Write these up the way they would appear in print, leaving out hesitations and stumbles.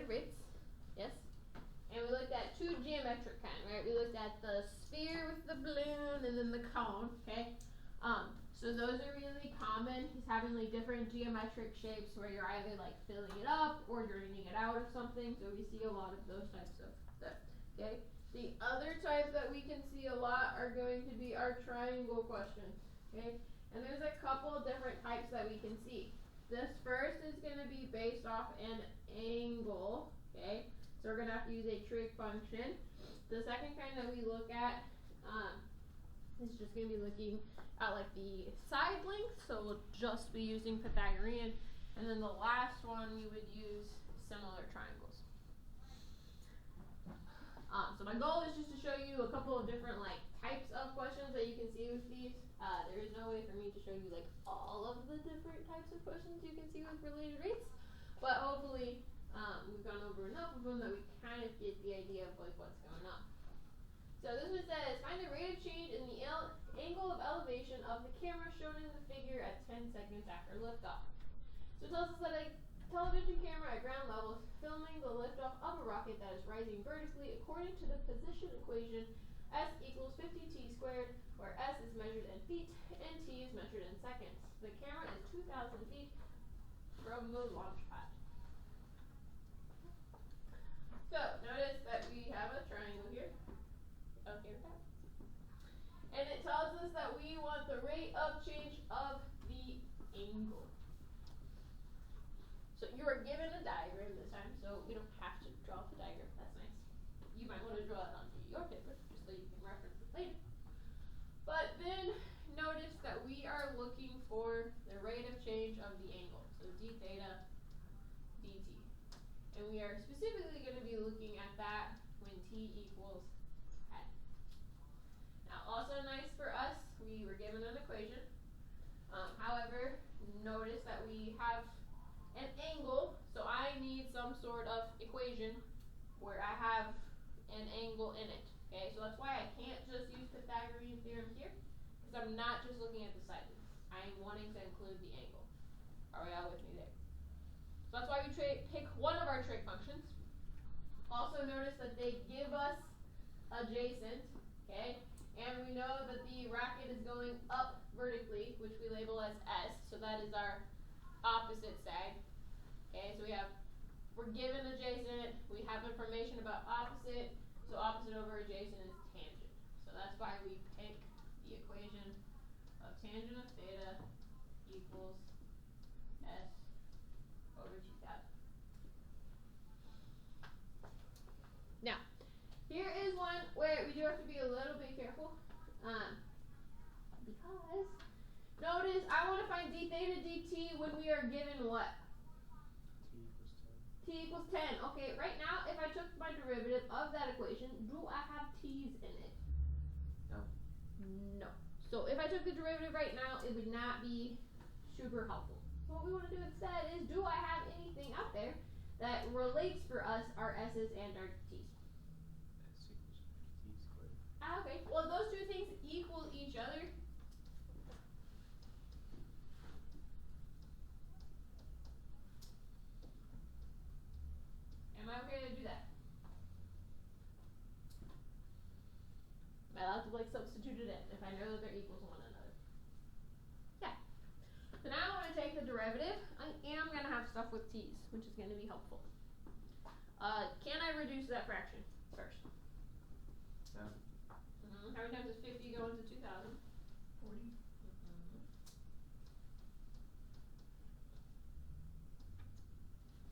related rates, yes? And we looked at two geometric kind, right? We looked at the sphere with the balloon and then the cone, okay? So those are really common. He's having like different geometric shapes where you're either like filling it up or draining it out of something. So we see a lot of those types of stuff, okay? The other type that we can see a lot are going to be our triangle questions, okay? And there's a couple of different types that we can see. This first is going to be based off an angle, okay? So we're going to have to use a trig function. The second kind that we look at is just going to be looking at like the side length, so we'll just be using Pythagorean. And then the last one we would use similar triangles. So my goal is just to show you a couple of different like types of questions that you can see with these. There is no way for me to show you like all of the different types of questions you can see with related rates, but hopefully we've gone over enough of them that we kind of get the idea of like what's going on. So this one says, find the rate of change in the angle of elevation of the camera shown in the figure at 10 seconds after liftoff. So it tells us that a television camera at ground level is filming the liftoff of a rocket that is rising vertically according to the position equation S equals 50t squared, where S is measured in feet and t is measured in seconds. The camera is 2,000 feet from the launch pad. So notice that we have a triangle here. Okay, with that. And it tells us that we want the rate of change of the angle. So you are given a diagram this time, so we don't have to draw the diagram. That's nice. You might want to draw it onto your paper, just so you can reference it later. But then notice that we are looking for the rate of change of the angle. So d theta dt. And we are specifically going to be looking at that when t equals 10. Now also nice for us, we were given an equation. However, notice that we have an angle, so I need some sort of equation where I have an angle in it. Okay, so that's why I can't just use Pythagorean theorem here, because I'm not just looking at the side length. I am wanting to include the angle. Are we all with me there? So that's why we pick one of our trig functions. Also notice that they give us adjacent, okay? And we know that the rocket is going up vertically, which we label as S, so that is our opposite side. Okay, so we're given adjacent, we have information about opposite, so opposite over adjacent is tangent. So that's why we pick the equation of tangent of theta equals S over 2,000. Now, here is one where we do have to be a little bit careful, because notice I want to find d theta dt when we are given what? T equals 10. Okay, right now if I took my derivative of that equation, do I have t's in it? No. No. So if I took the derivative right now, it would not be super helpful. So what we want to do instead is, do I have anything out there that relates for us our s's and our t's? S equals 50t squared. Okay, well those two things equal each other. Am I okay to do that? Am I allowed to like substitute it in if I know that they're equal to one another? Yeah. So now I want to take the derivative. I am going to have stuff with t's, which is going to be helpful. Can I reduce that fraction first? No. How many times does 50 go into 2,000? 40.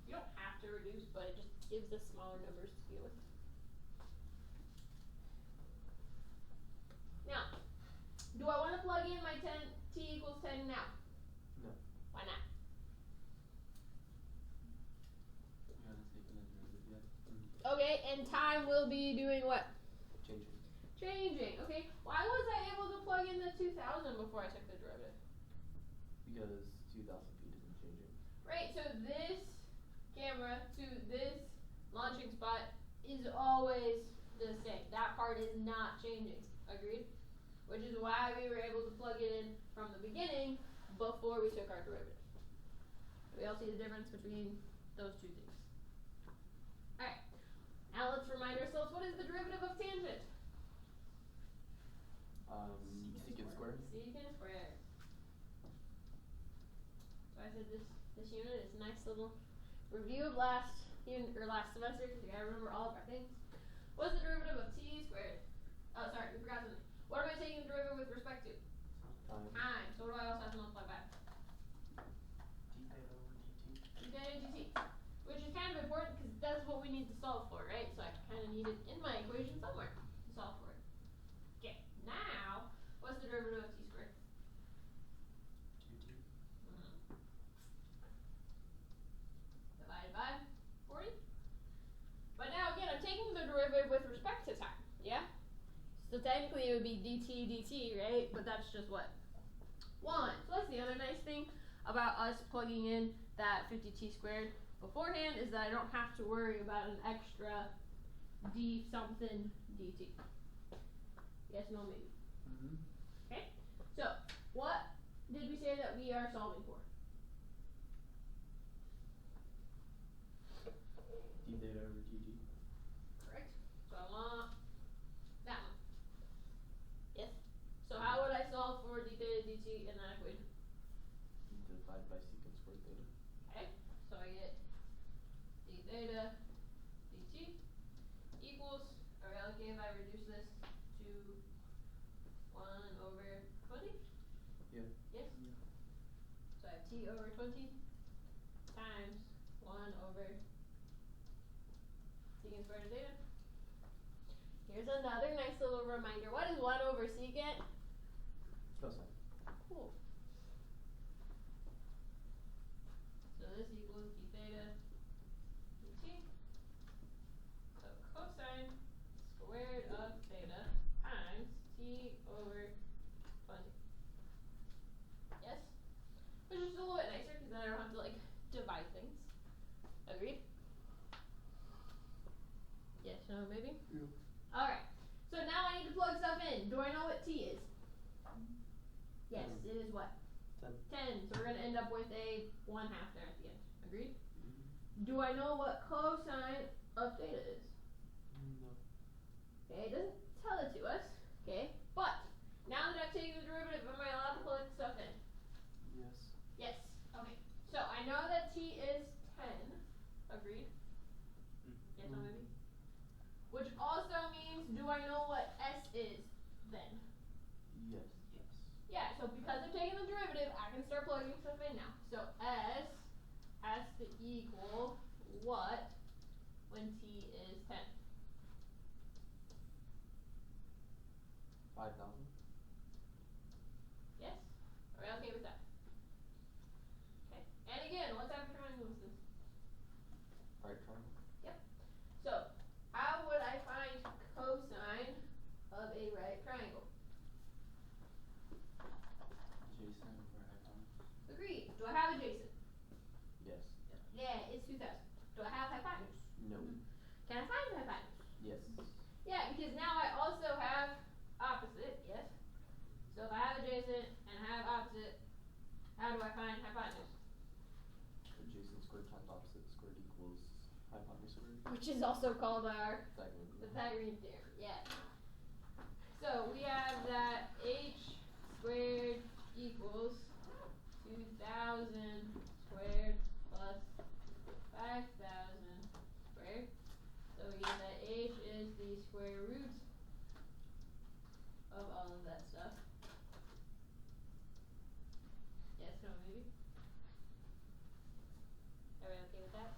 You don't have to reduce, but it just gives us smaller numbers to deal with. Now, do I want to plug in my t equals 10 now? No. Why not? You haven't taken the derivative yet. Okay, and time will be doing what? Changing. Changing. Okay, why was I able to plug in the 2,000 before I took the derivative? Because 2,000 feet isn't changing. Right, so this camera to this launching spot is always the same. That part is not changing. Agreed? Which is why we were able to plug it in from the beginning before we took our derivative. We all see the difference between those two things. Now let's remind ourselves, what is the derivative of tangent? Secant squared. Secant squared. So I said this unit is a nice little review of last semester, because you gotta remember all of our things. What's the derivative of t squared? Oh, sorry, we forgot something. What am I taking the derivative with respect to? Time. So what do I also have to multiply by? d theta over dt. D theta dt. Which is kind of important because that's what we need to solve for, right? So I kind of need it in my equation somewhere to solve for it. Okay, now, what's the derivative of t squared? 2t. Divided by 40. But now again, I'm taking the derivative with respect to time, yeah? So technically it would be dt, right? But that's just what? 1. So that's the other nice thing about us plugging in that 50t squared beforehand, is that I don't have to worry about an extra d something dt. Yes, no, maybe. Okay? So, what did we say that we are solving for? d theta over dt. Correct. So I want that one. Yes? So how would I solve for d theta dt in that equation? Divide by secant squared theta. Okay, so I get d theta dt equals, okay, if I reduce this to 1 over 20? Yeah. Yes? So I have t over 20 times 1 over secant squared of theta. Here's another nice little reminder. What is 1 over secant? Cosine. Cool. So this equals d theta dt. So cosine squared of theta times t over 20. Yes? Which is a little bit nicer because then I don't have to like divide things. Agreed? Yes, no, maybe? Yeah. Alright. So now I need to plug stuff in. Do I know what t is? Yes, it is what? 10. 10. So we're going to end up with a 1/2 there at the end. Agreed? Do I know what cosine of theta is? No. Okay, it doesn't tell it to us. Okay, but now that I've taken the derivative, am I allowed to plug stuff in? Yes. Yes. Okay. So I know that t is 10. Agreed? Yes, no, maybe? Which also means, do I know what s is then? Yes. Yeah, so because I've taken the derivative, I can start plugging stuff in now. So s has to equal what when t is 10? 5,000. Yes? Are we okay with that? Okay. And again, what type of triangle is this? Right triangle. Yep. So, how would I find cosine of a right triangle? Adjacent over hypotenuse. Agreed. Do I have adjacent? Yes. Yeah, it's 2,000. Do I have hypotenuse? No. Can I find hypotenuse? Yes. Yeah, because now I also have opposite, yes? So if I have adjacent and I have opposite, how do I find hypotenuse? Adjacent squared times opposite squared equals hypotenuse squared. Which is also called our Pythagorean. Pythagorean theorem, yeah. So we have that h squared equals 2,000 squared plus 5,000 squared. So we get that h is the square root of all of that stuff. Yes, no, maybe? Are we okay with that?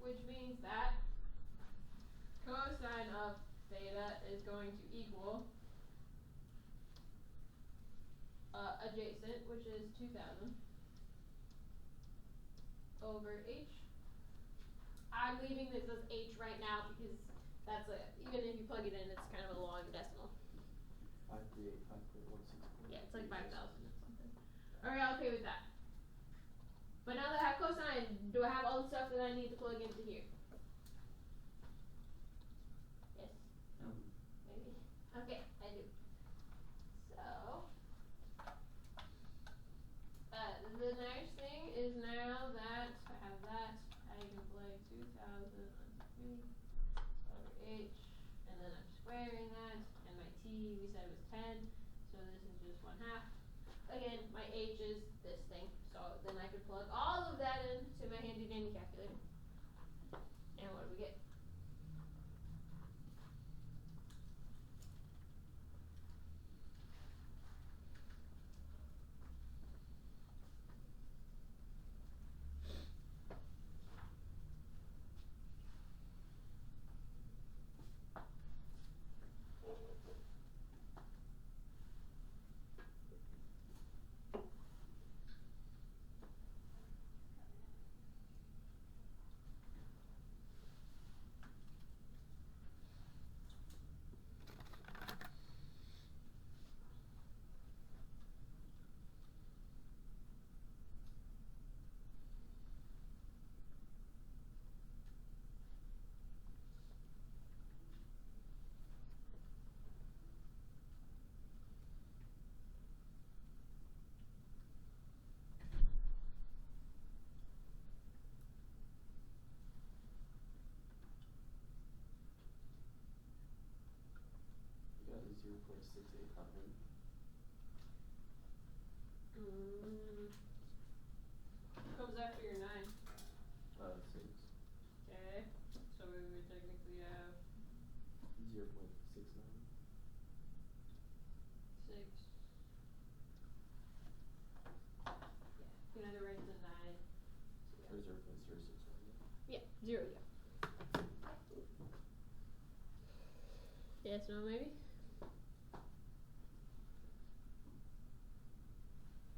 Which means that cosine of theta is going to equal adjacent, which is 2,000 over h. I'm leaving this as h right now because that's even if you plug it in, it's kind of a long decimal. 538, 5.16. Yeah, it's like 5,000 or something. Are we okay with that? But now that I have cosine, do I have all the stuff that I need to plug into here? Yes? No. Maybe. Okay, I do. So, the nice thing is now that I have that, I can plug 2,000 onto 3 over h, and then I'm squaring that, and my t we said was 10, so this is just 1/2. Again, my h is this thing, so then I could plug all of that into my handy dandy calculator. And what do we get? You got a 0.68 Comes after your 9. 6. Okay. So we would technically have 0.69. 6. Yeah. You can either write the 9. Or 0.061. Yeah, 0, yeah. Yes, no, maybe?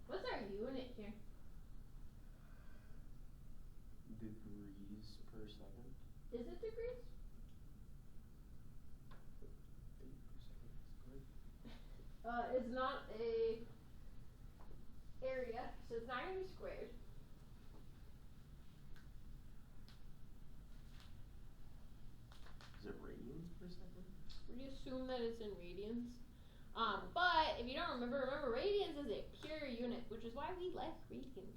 What's our unit here? Degrees per second. Is it degrees? It's not a area, so it's not gonna be squared. Is it radians per second? We assume that it's in radians. But if you don't remember radians is a pure unit, which is why we like radians.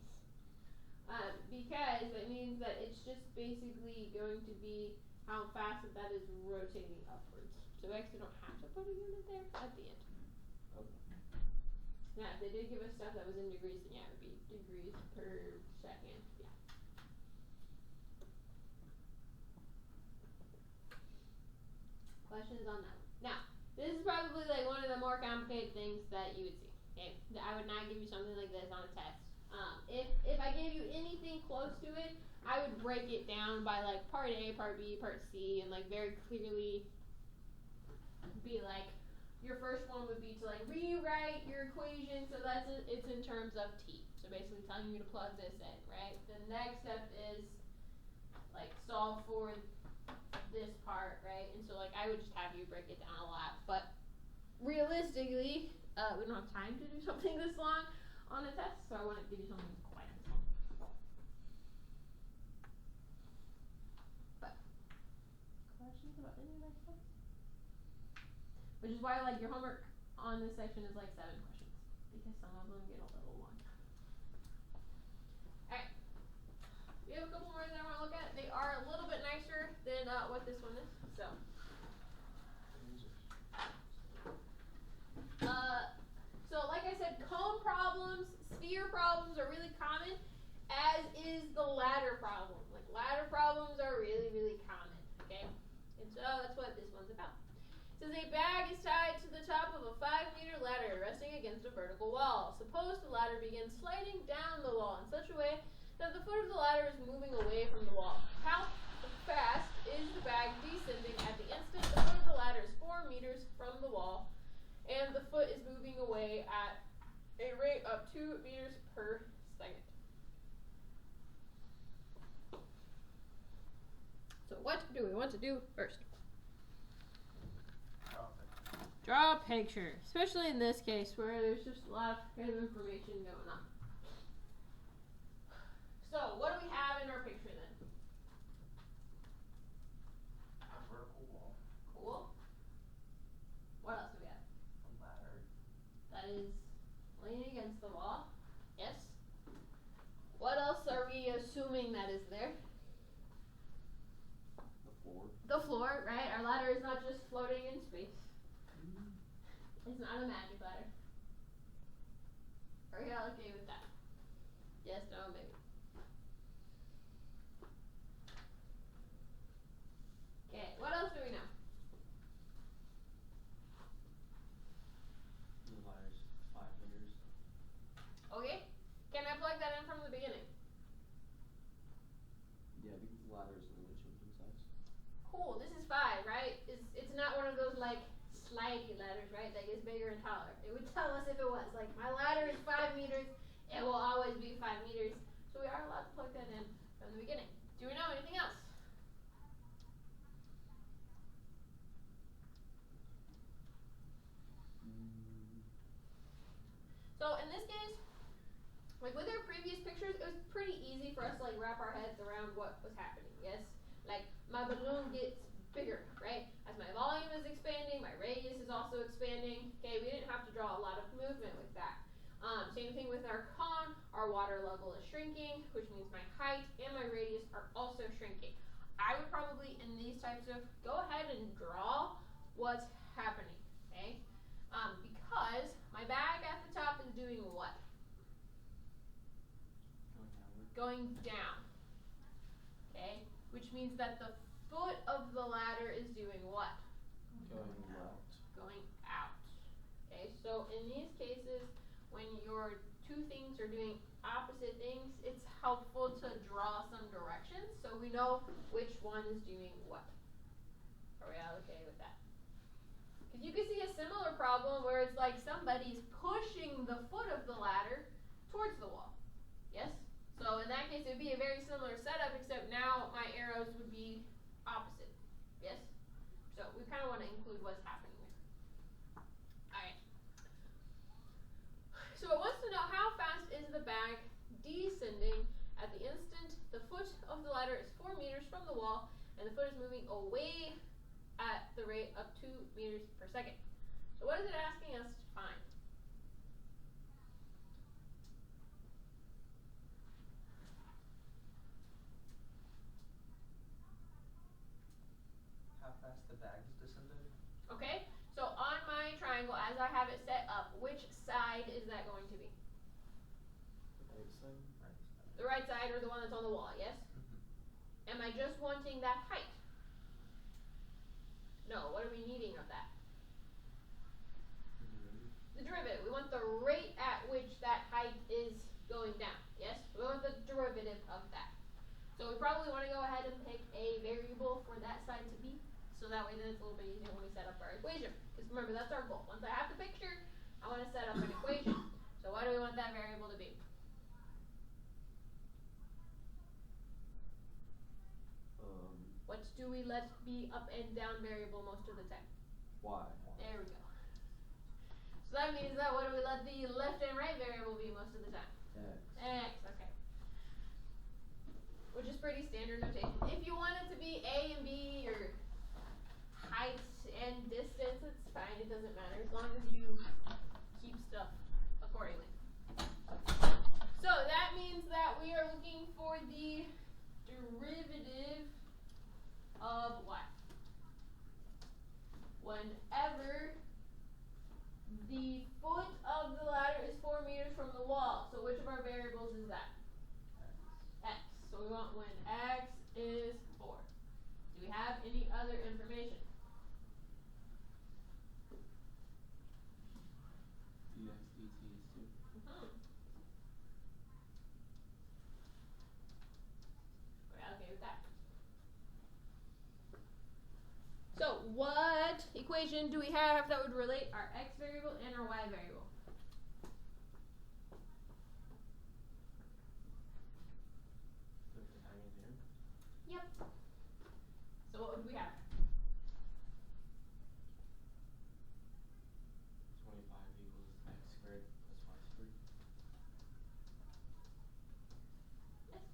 Because it means that it's just basically going to be how fast that is rotating upwards. So we actually don't have to put a unit there at the end. Okay. Now, if they did give us stuff that was in degrees, then yeah, it would be degrees per second. Yeah. Questions on that one? Now, this is probably like one of the more complicated things that you would see. Okay, I would not give you something like this on a test. If I gave you anything close to it, I would break it down by like part A, part B, part C, and like very clearly be like, your first one would be to like rewrite your equation so that's it's in terms of t. So basically telling you to plug this in, right? The next step is like solve for this part, right? And so like I would just have you break it down a lot, but realistically, we don't have time to do something this long on a test, so I wouldn't give you something quite this long. But questions about any of that stuff? Which is why like your homework on this section is like 7 questions, because some of them get a little long. Alright. We have a couple more that I want to look at. They are a little bit nicer than what this one is. So like I said, cone problems, sphere problems are really common, as is the ladder problem. Like ladder problems are really, really common, okay? And so that's what this one's about. It says a bag is tied to the top of a 5-meter ladder resting against a vertical wall. Suppose the ladder begins sliding down the wall in such a way that the foot of the ladder is moving away from the wall. How fast is the bag descending at the instant the foot of the ladder is 4 meters from the wall and the foot is moving away at a rate of 2 meters per second? So what do we want to do first? Draw a picture, especially in this case where there's just a lot of kind of information going on. So what do we have in our picture then? A vertical wall. Cool. What else do we have? A ladder. That is leaning against the wall. Yes. What else are we assuming that is there? The floor. The floor, right? Our ladder is not just floating in space. It's not a magic ladder. Are you all okay with that? Yes, no, maybe. Okay, what else do we know? The ladder's 5 meters. Okay, can I plug that in from the beginning? Yeah, because the ladder isn't really changing size. Cool, this is 5, right? It's not one of those like slidey ladders, right? That gets bigger and taller. It would tell us if it was. Like, my ladder is 5 meters, it will always be 5 meters. So we are allowed to plug that in from the beginning. Do we know anything else? So in this case, like with our previous pictures, it was pretty easy for us to like wrap our heads around what was happening, yes? Like my balloon gets bigger, right? As my volume is expanding, my radius is also expanding. Okay, we didn't have to draw a lot of movement with that. Same thing with our cone, our water level is shrinking, which means my height and my radius are also shrinking. I would probably, in these types of, go ahead and draw what's happening, okay? Because my bag at the top is doing what? Going down, okay? Which means that the foot of the ladder is doing what? Going out. Going out, okay? So in these cases, when your two things are doing opposite things, it's helpful to draw some directions so we know which one is doing what. Are we all okay with that? Because you can see a similar problem where it's like somebody's pushing the foot of the ladder towards the wall. Yes? So in that case, it would be a very similar setup, except now my arrows would be opposite. Yes? So we kind of want to include what's happening there. Alright. So it wants to know how fast is the bag descending at the instant the foot of the ladder is 4 meters from the wall and the foot is moving away at the rate of 2 meters per second. So what is it asking us to find? How fast the bag is descending? Okay, so on my triangle, as I have it set up, which side is that going to be? The right side? Right. The right side or the one that's on the wall, yes? Mm-hmm. Am I just wanting that height? No, what are we needing of that? The derivative. We want the rate at which that height is going down, yes? We want the derivative of that. So we probably want to go ahead and pick a variable for that side to be, so that way then it's a little bit easier when we set up our equation. Because remember, that's our goal. Once I have the picture, I want to set up an equation. So what do we want that variable to be? What do we let be up and down variable most of the time? Y. There we go. So that means that what do we let the left and right variable be most of the time? X. X, okay. Which is pretty standard notation. If you want it to be A and B or height and distance, it's fine, it doesn't matter as long as you keep stuff accordingly. So that means that we are looking for the derivative of what? Whenever the foot of the ladder is 4 meters from the wall. So which of our variables is that? X. So we want when X is 4. Do we have any other information? Dx dt is 2. We're okay with that. So what equation do we have that would relate our X variable and our Y variable? Put the hanging here. Yep. So what would we have? 25 equals x squared plus y squared. Yes.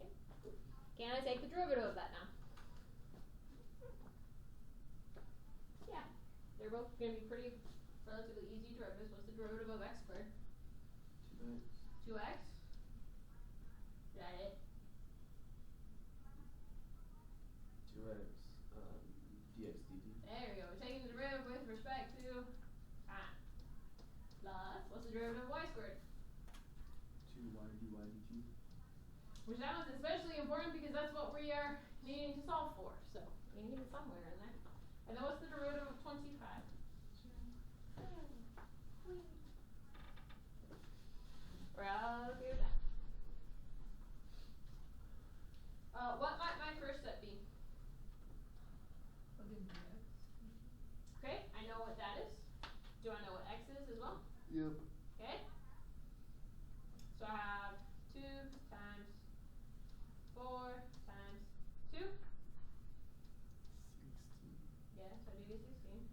Okay. Can I take the derivative of that now? Yeah. They're both going to be pretty relatively easy derivatives. What's the derivative of x squared? 2x. 2x? Is that it? derivative of y squared? 2y dy dt. Which that one's especially important because that's what we are needing to solve for. So you need it somewhere in there. And then what's the derivative of 25? We're all okay with that. What might my first step be? Okay, I know what that is. Do I know what x is as well? Yep. Okay. So I have 2 times 4 times 2. 16. Yes, I do get 16.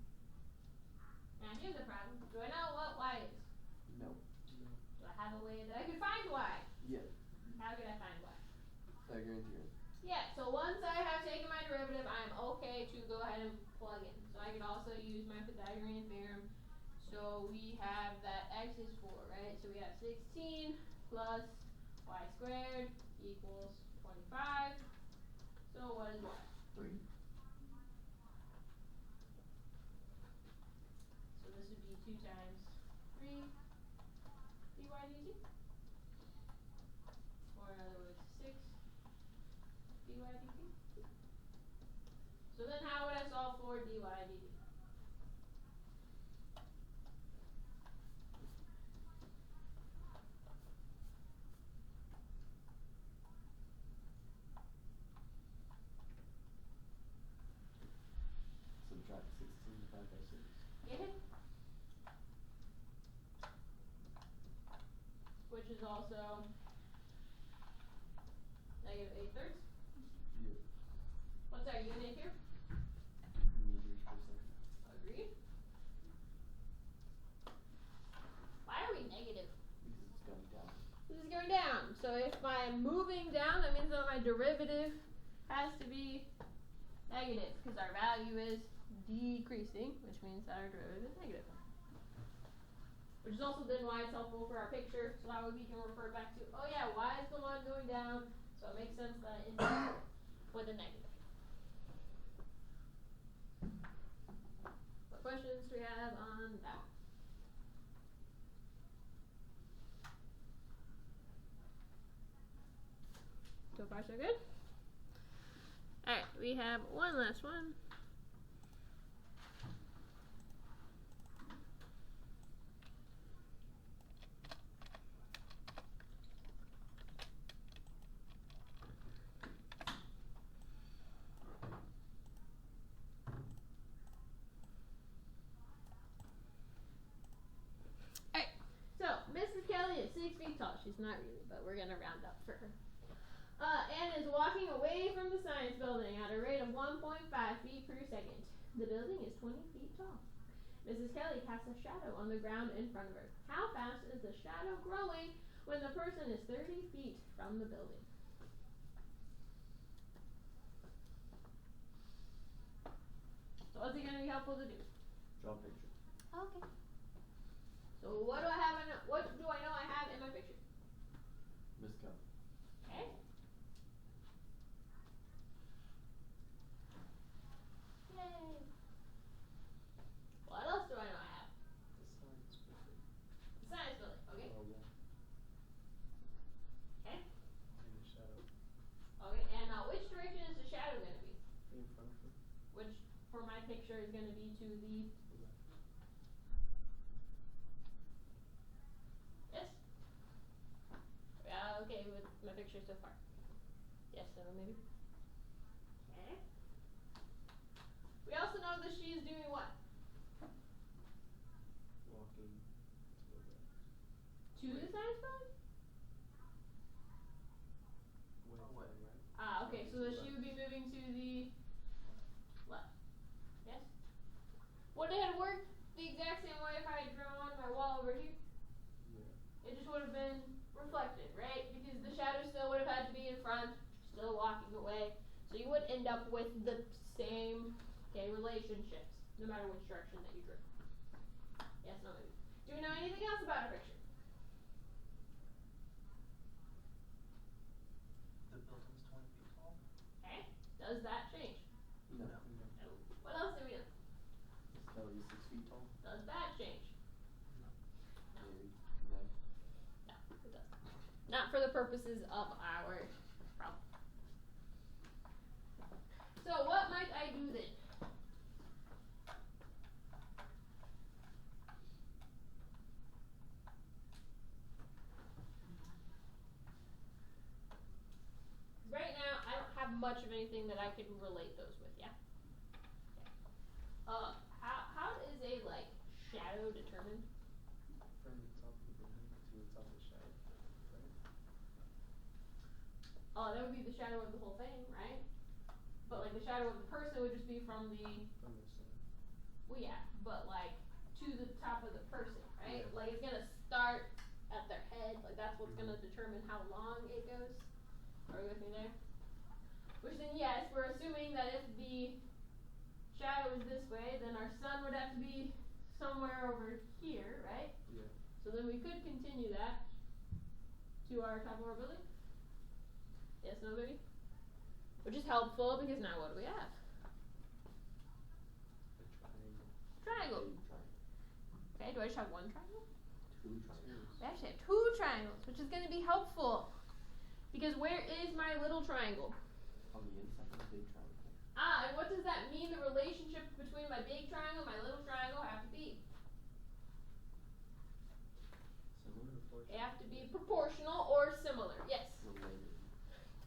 Now here's the problem. Do I know what y is? No. Do I have a way that I could find y? Yeah. How could I find y? Pythagorean theorem. Yeah, so once I have taken my derivative, I am okay to go ahead and plug in. So I can also use my Pythagorean theorem. So we have that x is 4, right? So we have 16 plus y squared equals 25. So what is y? 3. So this would be 2 times 3 dy dt. Or in other words, 6 dy dt. So then how would I solve for dy dt? Subtract 16 divided by 6. Get it? Which is also negative 8/3. Yep. What's our unit here? Meters per second. Agreed. Why are we negative? Because it's going down. This is going down. So if I'm moving down, that means that my derivative has to be negative because our value is decreasing, which means that our derivative is negative. Which is also then why it's helpful for our picture, so that way we can refer back to, oh yeah, y is the one going down, so it makes sense that I indicate with a negative. What questions do we have on that one? So far so good? Alright, we have one last one. Alright, so Mrs. Kelly is 6 feet tall. She's not really, but we're gonna round up for her. Anne is walking away from the science building at a rate of 1.5 feet per second. The building is 20 feet tall. Mrs. Kelly casts a shadow on the ground in front of her. How fast is the shadow growing when the person is 30 feet from the building? So what's it going to be helpful to do? Draw a picture. Okay. So what do I have what do I know I have in my picture? Miss Kelly. Okay. Yay. What else do I know I have? The science building. The science building, okay? Oh, yeah. Okay. And the shadow. Okay, and now which direction is the shadow going to be? In front of her. Which, for my picture, is going to be to the Left. yes? Okay with my picture so far. Yes, no, maybe? Okay. We also know that she is doing what? Walking to the left. To the science building? Way to Away. the right. Ah, okay, so that To the she left. would be moving to the left. Yes? Would it have worked the exact same way if I had drawn my wall over here? Yeah. It just would have been reflected, right? Because the shadow still would have had to be in front, still walking away. So you would end up with the same, relationships, no matter which direction that you drew. Yes, no, maybe. Do we know anything else about our picture? The building's 20 feet tall? Okay. Does that change? No. No. No. What else do we know? Miss Kelly is 6 feet tall. Does that change? No. No. Maybe. not for the purposes of our problem. So what might I do then? Right now, I don't have much of anything that I can relate those with, yeah? Okay. How is a, like, shadow determined? From the top of the building to the top of the shadow, right? Oh, that would be the shadow of the whole thing, right? But, like, the shadow of the person would just be from the, From the sun. well, yeah, but, like, to the top of the person, right? Yeah. Like, it's gonna start at their head, like, that's what's Mhm. gonna determine how long it goes. Are you with me there? Which then, yes, we're assuming that if the shadow is this way, then our sun would have to be somewhere over here, right? Yeah. So then we could continue that to our top of our building. Yes, no, maybe? Which is helpful because now what do we have? A triangle. Triangle. Big triangle. Okay, do I just have one triangle? Two triangles. We actually have two triangles, which is going to be helpful. Because where is my little triangle? On the inside of the big triangle. Ah, and what does that mean the relationship between my big triangle and my little triangle have to be? Similar to fortune. They have to be proportional or similar. Yes.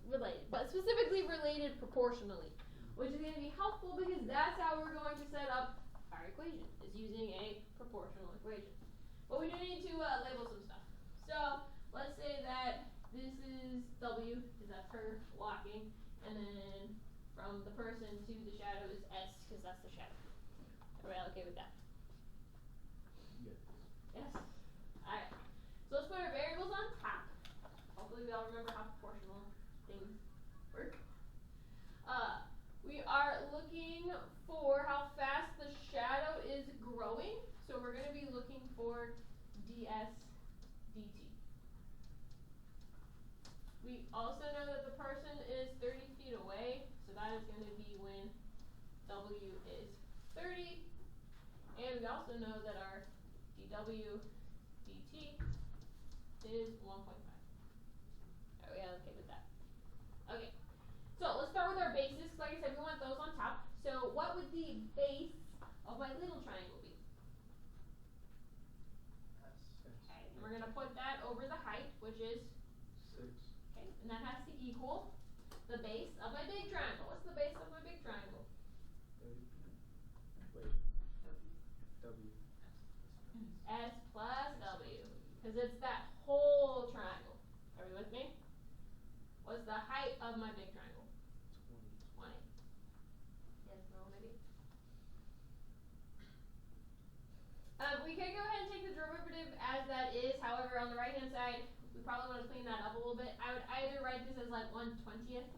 Related. But specifically related proportionally. Which is going to be helpful because that's how we're going to set up our equation, is using a proportional equation. But we do need to label some stuff. So, let's say that this is W, because that's her walking, and then from the person to the shadow is S, because that's the shadow. Everybody okay with that? Yes. Yes? Alright. So let's put our variables on top. Hopefully we all remember how proportional things work. We are looking for how fast the shadow is growing. So we're going to be looking for ds dt. We also know that the person is 30 feet away. So that is going to be when W is 30. And we also know that our dw dt is 1.5. Are we okay with that? Okay. So let's start with our bases. Like I said, we want those on top. So what would the base of my little triangle be? S. Okay. And we're going to put that over the height, which is 6. okay, and that has to equal the base of my big triangle. What's the base of my big triangle? 30 feet. Wait. W. S plus W. Because it's that whole triangle. Are you with me? What's the height of my big triangle? 20. 20. Yes, no, maybe? We could go ahead and take the derivative as that is. However, on the right hand side, we probably want to clean that up a little bit. I would either write this as like 1/20th,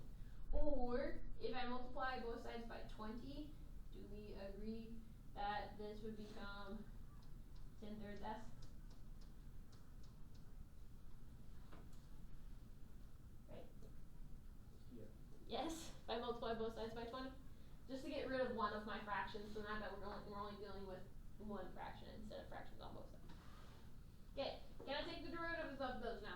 or if I multiply both sides by 20, do we agree that this would become 10/3 s? Right? Yeah. Yes, if I multiply both sides by 20. Just to get rid of one of my fractions, so not that we're only dealing with one fraction instead of fractions on both sides. Okay, can I take the derivatives of those now?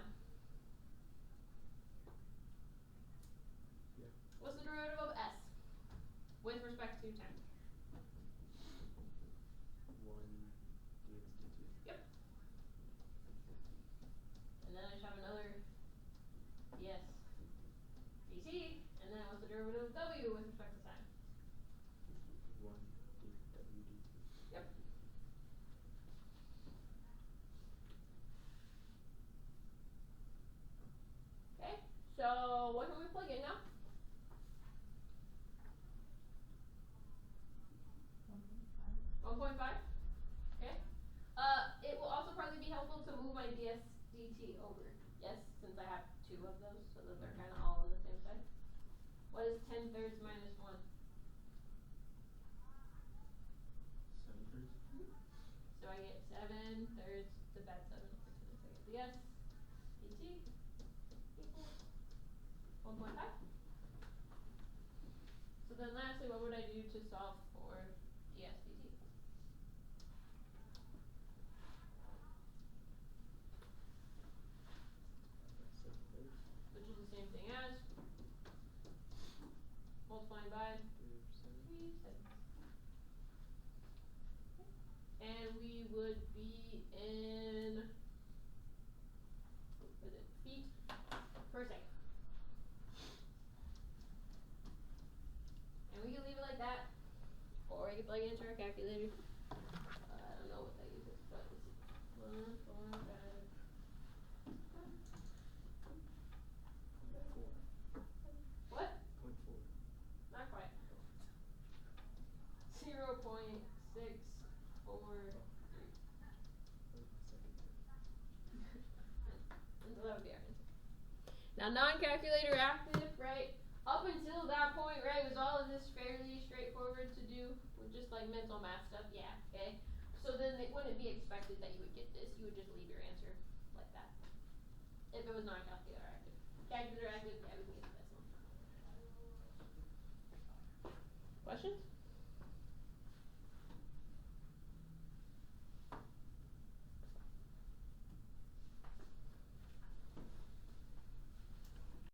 Yeah. What's the derivative of s with respect to time? 1 dx dt. Yep. And then I just have another ds dt, and then what's the derivative of w with respect to time? 1 dw dt. Yep. Okay, so what can we plug in now? 1.5. Okay. It will also probably be helpful to move my ds dt over. Yes, since I have two of those, so that they're kind of all on the same side. What is 10/3 minus 1? 7/3. So I get 7/3, the bad 7, so I get the s dt equals 1.5. So then lastly, what would I do to solve for ds dt? flying by. 3 3 seconds. And we would be in, what is it, feet per second. And we can leave it like that, or we can plug it into our calculator. I don't know what that uses, but let's see. 145. What? 0.4. Not quite. 0.643. And so that would be our answer. Now non-calculator active, right? Up until that point, right, was all of this fairly straightforward to do with just like mental math stuff? Yeah, okay. So then it wouldn't be expected that you would get this. You would just leave your answer like that. If it was non-calculator active. Calculator active, yeah.